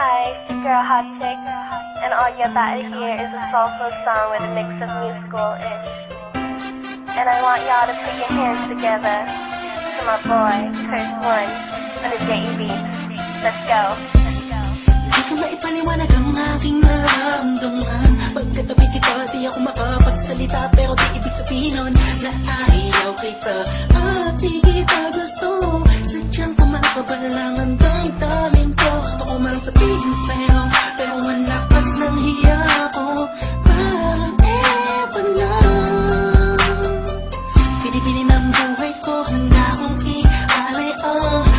Hi, it's your girl Hot Chick, and all you're about to hear is a soulful song with a mix of musical-ish. And I want y'all to put your hands together to my boy, Curse One, on the JEB. Let's go. Di ko maipaliwanag ang aking nararamdaman. Pagkatabi kita, di ako makapagsalita, pero di ibig sabihin nun na ayaw kita at di kita gusto. Sadyang kumakabalangan ang damdamin ko. Gusto ko man sabihin sa'yo, pero malakas ng hiya ko. Parang ewan lang, pinipili ng buhay ko, handa akong ialay.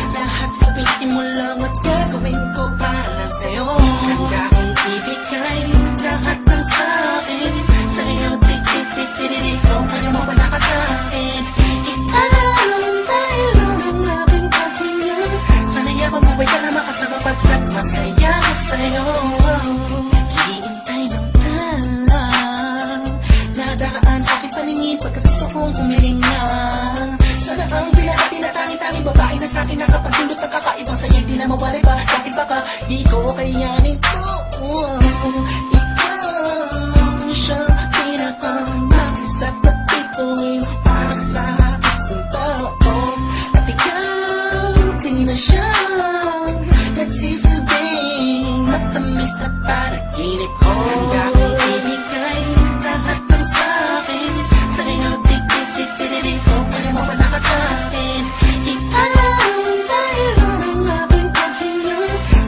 Lahat sabihin mo lang at gagawin ko para sa'yo. Handa akong ibigay lahat ng sa'kin sa'yo. Tik-tik-tik-tik-tik, kung kaya mawala ka sa'kin. Italang dahil ang aking paghinga. Sana'y mabuhay ka na makasama pagkat masaya ka sa'yo. Hihintay ng talang nadaan sa aking paningin pagkat gusto kong umiling na. Sana ang pinakati na tangi-tangi babae na sa'kin nakapagdulot ng kakaibang sa'yo'y di na mawalay ba? Dahil baka di ko kayanin to. Ikaw siya pinaka-nag-stop na bituin para sa aking tao. At ikaw din na siya nagsisilbing matamis na panaginip ko. Handa kong ibigay lahat ng sa'kin sa'yo. Tik-tik-tik-tik-tik, kung kaya mawala ka sa'kin. Ikaw dahil ang aking paghinga.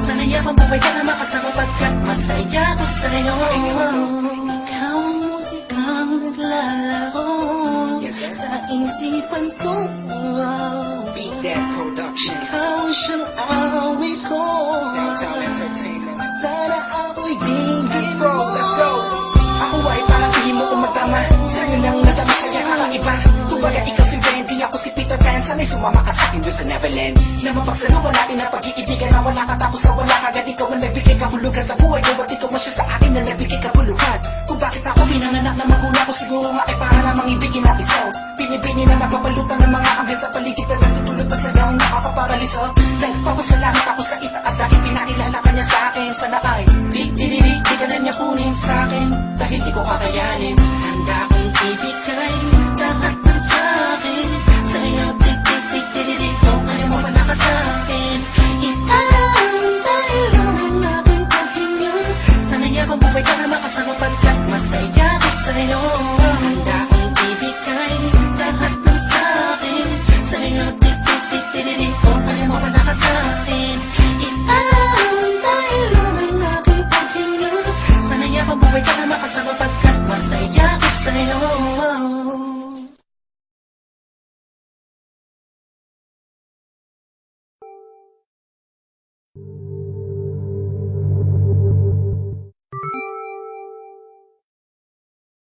Sana'y mabuhay ka na makasama pagkat masaya ko sa'yo. Ikaw ang musikang naglalaro sa isipan ko. Beat That Production. Ikaw siyang awit ko. Downtown Entertainment. Sana ako'y dinggin mo. Let's go. Ako ay parang hindi mo umatama. Sa'yo lang nadama sa'yo kakaiba. Kumbaga ikaw si Wendy, ako si Peter Pan. Sana'y sumama ka sa'kin doon sa Neverland. Na mapagsaluhan natin ang pag-iibigan na wala ka tapos na wala ka. Agad ikaw ang nagbigay kabulugan sa buhay ko. Ba't ikaw man siya sa akin na nagbigay kabuluhan? Kung bakit ako pinanganak na magulang ko, siguro nga ay para lamang ibigin na isaw. Pinibini na napapalutan ng mga anghel sa paligid na natutulot na sadyang nakakaparaliso.